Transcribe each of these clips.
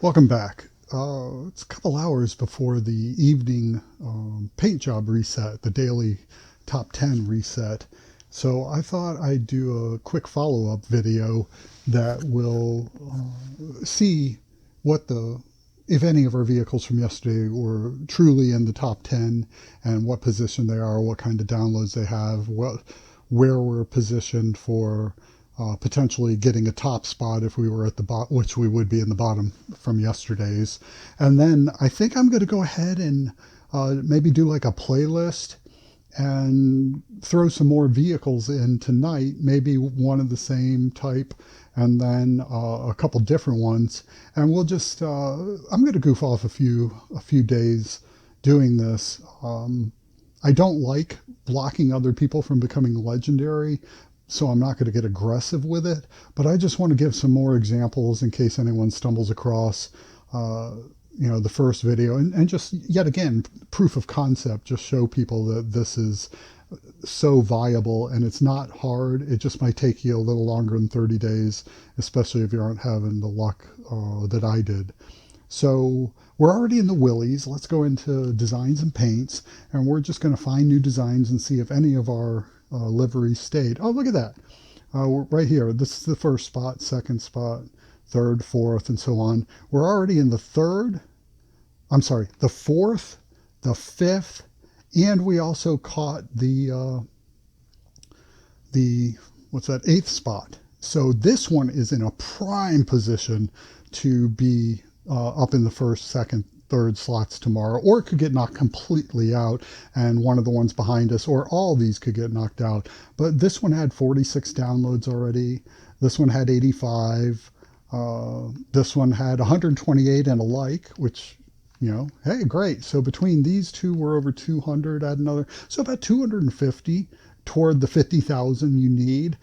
Welcome back. It's a couple hours before the evening paint job reset, the daily top 10 reset. So I thought I'd do a quick follow up video that will see what if any of our vehicles from yesterday were truly in the top 10 and what position they are, what kind of downloads they have, where we're positioned for potentially getting a top spot if we were at the bottom, which we would be in the bottom from yesterday's. And then I think I'm going to go ahead and maybe do like a playlist and throw some more vehicles in tonight, maybe one of the same type and then a couple different ones. And we'll just, I'm going to goof off a few days doing this. I don't like blocking other people from becoming legendary, so I'm not going to get aggressive with it. But I just want to give some more examples in case anyone stumbles across, uh, the first video, and just yet again, proof of concept. Just show people that this is so viable and it's not hard. It just might take you a little longer than 30 days, especially if you aren't having the luck that I did. So we're already in the willies. Let's go into designs and paints, and we're just going to find new designs and see if any of our liveries stayed. Oh, look at that. Right here. This is the first spot, second spot, third, fourth, and so on. We're already in the third. I'm sorry, the fourth, the fifth, and we also caught the what's that, eighth spot. So this one is in a prime position to be up in the first, second, third slots tomorrow, or it could get knocked completely out, and one of the ones behind us, or all these could get knocked out. But this one had 46 downloads already. This one had 85. This one had 128 and a like, which, hey, great. So between these two, we're over 200. Add another, so about 250 toward the 50,000 you need.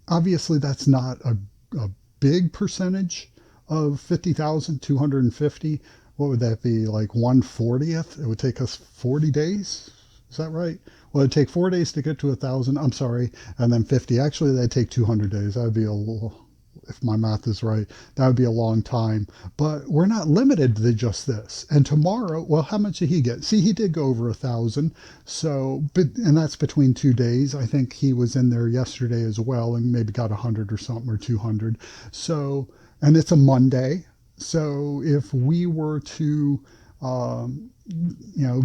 Obviously, that's not a big percentage of 50,000, 250. What would that be, like 1/40th? It would take us 40 days. Is that right? Well, it'd take 4 days to get to 1,000. I'm sorry. And then 50. Actually, that'd take 200 days. That'd be a little, if my math is right, that would be a long time. But we're not limited to just this. And tomorrow, well, how much did he get? See, he did go over 1,000. So, and that's between 2 days. I think he was in there yesterday as well and maybe got 100 or something, or 200. So, and it's a Monday. So if we were to,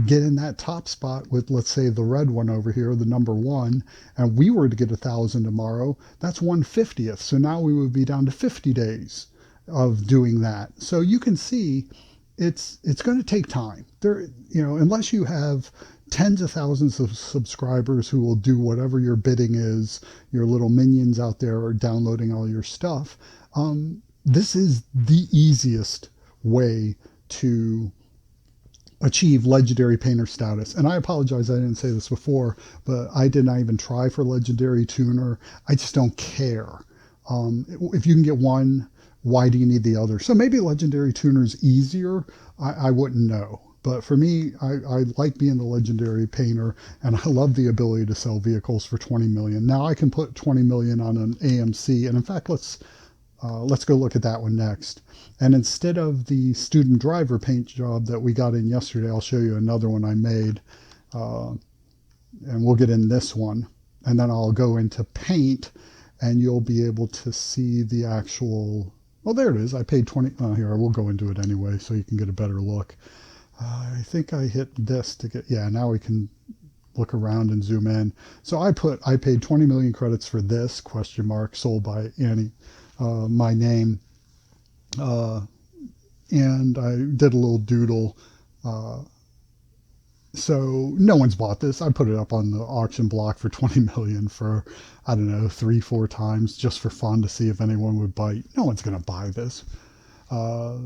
get in that top spot with, let's say, the red one over here, the number one, and we were to get 1,000 tomorrow, that's 1/50th. So now we would be down to 50 days of doing that. So you can see it's going to take time. Unless you have tens of thousands of subscribers who will do whatever your bidding is, your little minions out there are downloading all your stuff. This is the easiest way to achieve legendary painter status. And I apologize, I didn't say this before, but I did not even try for legendary tuner. I just don't care. If you can get one, why do you need the other? So maybe legendary tuner is easier. I wouldn't know. But for me, I like being the legendary painter, and I love the ability to sell vehicles for 20 million. Now I can put 20 million on an AMC, and in fact, let's go look at that one next. And instead of the student driver paint job that we got in yesterday, I'll show you another one I made. Uh, and we'll get in this one. And then I'll go into paint, and you'll be able to see the actual. Well, there it is. I paid 20. Oh, here, I will go into it anyway so you can get a better look. I think I hit this to get. Yeah, now we can look around and zoom in. So I paid 20 million credits for this, question mark, sold by Annie, my name. Uh, and I did a little doodle. Uh, so no one's bought this. I put it up on the auction block for 20 million for, I don't know, 3, 4 times just for fun to see if anyone would bite. No one's going to buy this. Uh,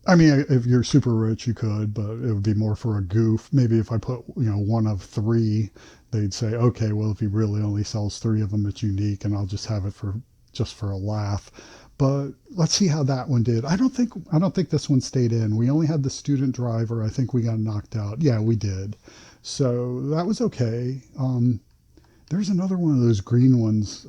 I mean, if you're super rich, you could, but it would be more for a goof. Maybe if I put, one of three, they'd say, okay, well, if he really only sells three of them, it's unique, and I'll just have it for just for a laugh. But let's see how that one did. I don't think this one stayed in. We only had the student driver. I think we got knocked out. Yeah, we did. So that was okay. There's another one of those green ones.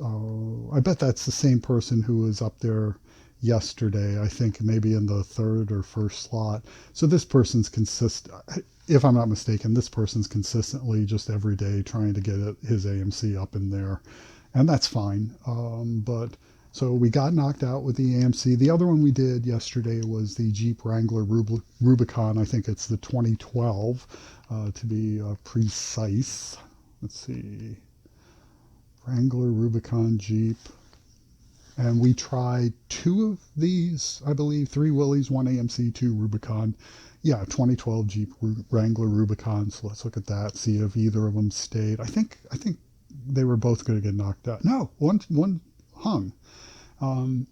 I bet that's the same person who was up there yesterday, I think maybe in the third or first slot. So this person's if I'm not mistaken, this person's consistently just every day trying to get his AMC up in there. And that's fine. But so we got knocked out with the AMC. The other one we did yesterday was the Jeep Wrangler Rubicon. I think it's the 2012 to be precise. Let's see. Wrangler Rubicon Jeep. And we tried two of these, I believe, three Willys, one AMC, two Rubicon. Yeah, 2012 Jeep Wrangler Rubicon. So let's look at that, see if either of them stayed. I think they were both going to get knocked out. No, one hung. Um,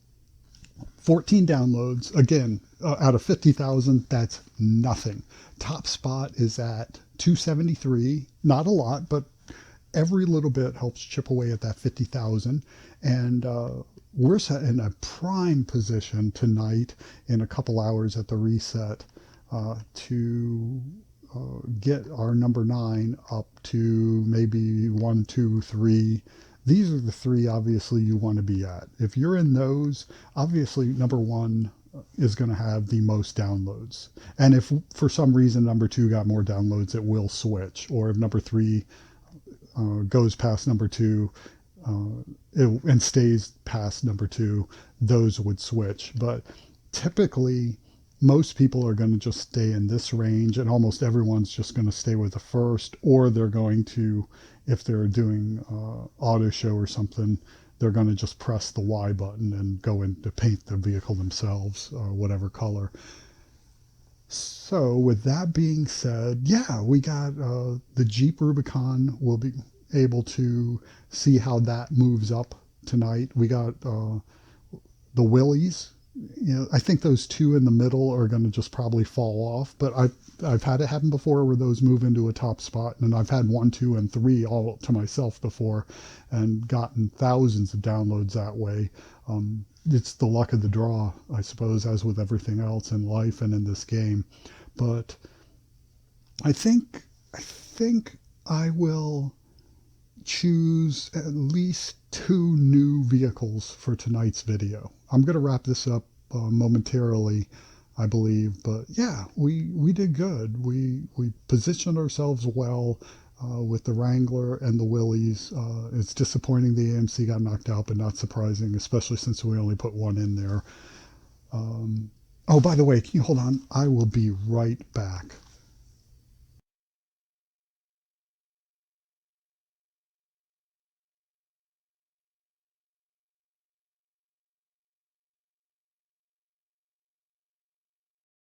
14 downloads. Again, out of 50,000, that's nothing. Top spot is at 273. Not a lot, but every little bit helps chip away at that 50,000. And we're set in a prime position tonight in a couple hours at the reset to get our number 9 up to maybe 1, 2, 3. These are the three obviously you want to be at. If you're in those, obviously number 1 is going to have the most downloads. And if for some reason number 2 got more downloads, it will switch. Or if number 3 goes past number 2 and stays past number 2, those would switch. But typically, most people are going to just stay in this range, and almost everyone's just going to stay with the first, or they're going to, if they're doing auto show or something, they're going to just press the Y button and go in to paint the vehicle themselves, whatever color. So with that being said, yeah, we got the Jeep Rubicon. We'll be able to see how that moves up tonight. We got the Willys. You know, I think those two in the middle are going to just probably fall off. But I've had it happen before where those move into a top spot, and I've had 1, 2, and 3 all to myself before, and gotten thousands of downloads that way. It's the luck of the draw, I suppose, as with everything else in life and in this game. But I think I will choose at least 2 new vehicles for tonight's video. I'm going to wrap this up momentarily, I believe, but yeah, we did good. We positioned ourselves well with the Wrangler and the Willys. It's disappointing the AMC got knocked out, but not surprising, especially since we only put one in there. Oh, by the way, can you hold on? I will be right back.